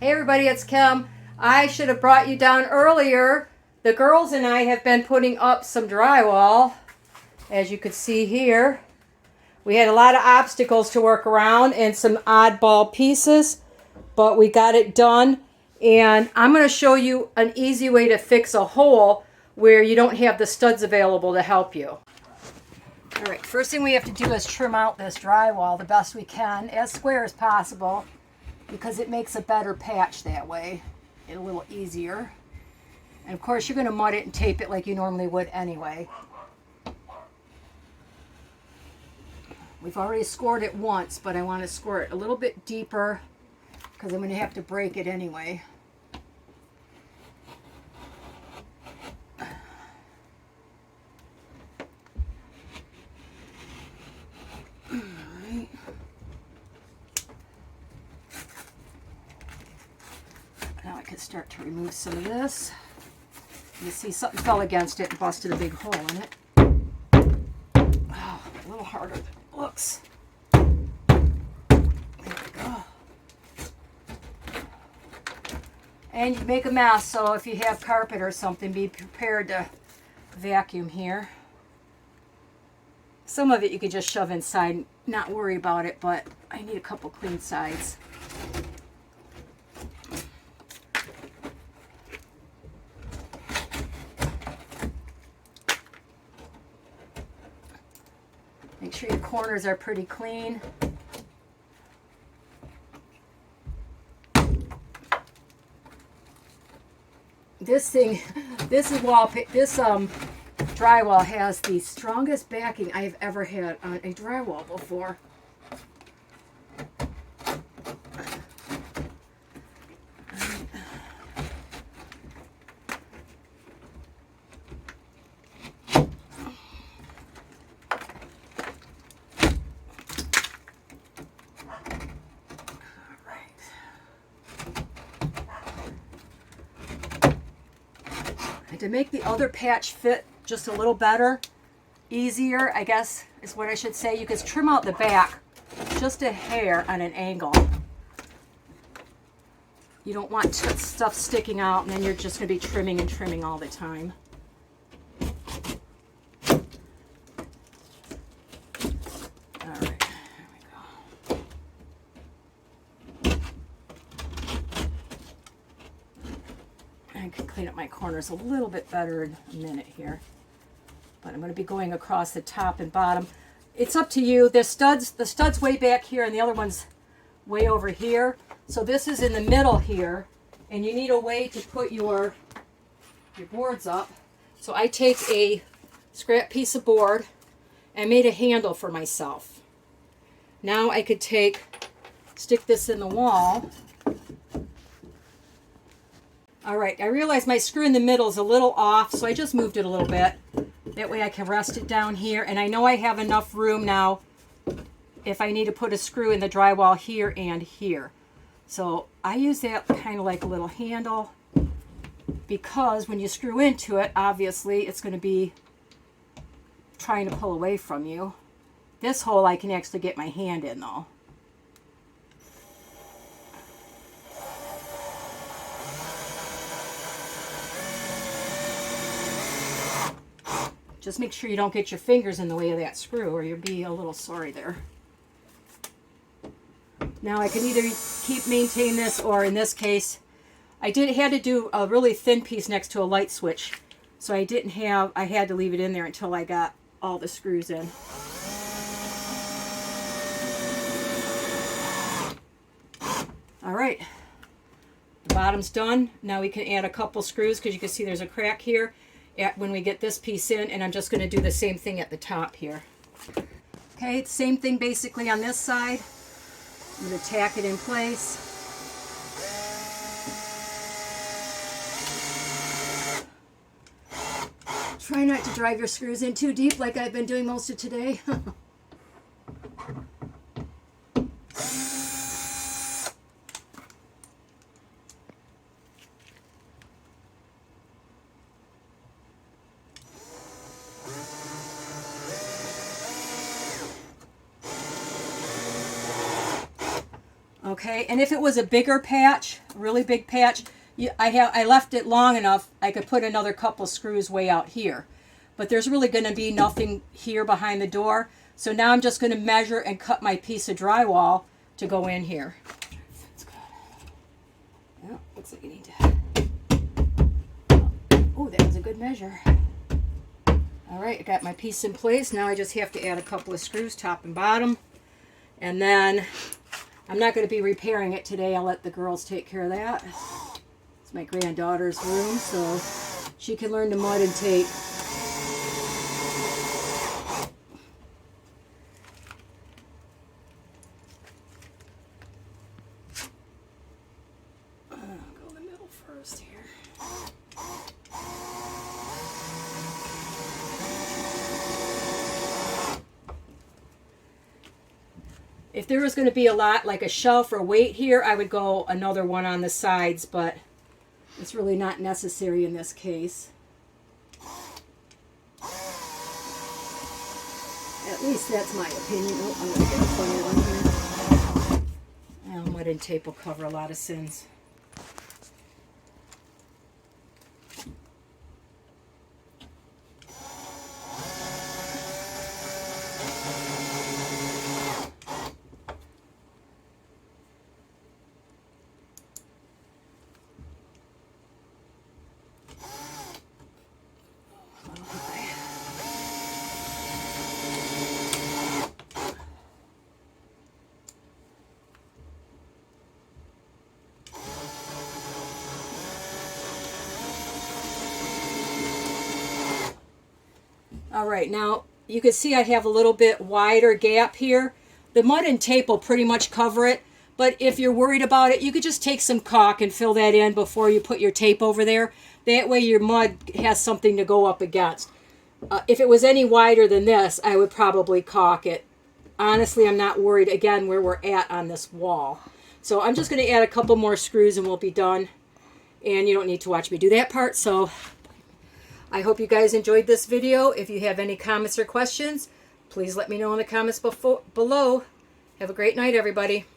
Hey everybody, it's Kim. I should have brought you down earlier. The girls and I have been putting up some drywall, as you could see here. We had a lot of obstacles to work around and some oddball pieces, but we got it done. And I'm going to show you an easy way to fix a hole where you don't have the studs available to help you. All right, first thing we have to do is trim out this drywall the best we can, as square as possible, because it makes a better patch that way. It's a little easier. And of course you're going to mud it and tape it like you normally would anyway. We've already scored it once, but I want to score it a little bit deeper because I'm going to have to break it anyway. Now I can start to remove some of this. You see something fell against it and busted a big hole in it. Oh, a little harder than it looks. There we go. And you make a mess, so if you have carpet or something, be prepared to vacuum here. Some of it you could just shove inside and not worry about it, but I need a couple clean sides. Make sure your corners are pretty clean. This drywall has the strongest backing I have ever had on a drywall before. To make the other patch fit just a little better, easier, I guess is what I should say, you can trim out the back just a hair on an angle. You don't want stuff sticking out and then you're just going to be trimming and trimming all the time. All right, there we go. I can clean up my corners a little bit better in a minute here. But I'm going to be going across the top and bottom. It's up to you. The stud's way back here and the other one's way over here. So this is in the middle here. And you need a way to put your boards up. So I take a scrap piece of board and made a handle for myself. Now I could stick this in the wall. All right, I realize my screw in the middle is a little off, so I just moved it a little bit. That way I can rest it down here, and I know I have enough room now if I need to put a screw in the drywall here and here. So I use that kind of like a little handle because when you screw into it, obviously it's going to be trying to pull away from you. This hole I can actually get my hand in though. Just make sure you don't get your fingers in the way of that screw or you'll be a little sorry there. Now I can either maintain this, or in this case, I had to do a really thin piece next to a light switch. So I had to leave it in there until I got all the screws in. All right, the bottom's done. Now we can add a couple screws because you can see there's a crack here when we get this piece in, and I'm just going to do the same thing at the top here. Okay, same thing basically on this side. I'm going to tack it in place. Try not to drive your screws in too deep like I've been doing most of today. Okay, and if it was a bigger patch, a really big patch, I left it long enough, I could put another couple screws way out here. But there's really going to be nothing here behind the door. So now I'm just going to measure and cut my piece of drywall to go in here. That's good. Well, looks like you need to... Oh, that was a good measure. All right, I got my piece in place. Now I just have to add a couple of screws, top and bottom. And then I'm not going to be repairing it today. I'll let the girls take care of that. It's my granddaughter's room, so she can learn to mud and tape. Go in the middle first here. If there was going to be a lot, like a shelf or weight here, I would go another one on the sides, but it's really not necessary in this case. At least that's my opinion. Oh, I'm going to get a funny one here. Well, mud and tape will cover a lot of sins. All right, now you can see I have a little bit wider gap here. The mud and tape will pretty much cover it, but if you're worried about it, you could just take some caulk and fill that in before you put your tape over there. That way your mud has something to go up against. If it was any wider than this, I would probably caulk it. Honestly, I'm not worried, again, where we're at on this wall. So I'm just going to add a couple more screws and we'll be done. And you don't need to watch me do that part, so... I hope you guys enjoyed this video. If you have any comments or questions, please let me know in the comments below. Have a great night, everybody.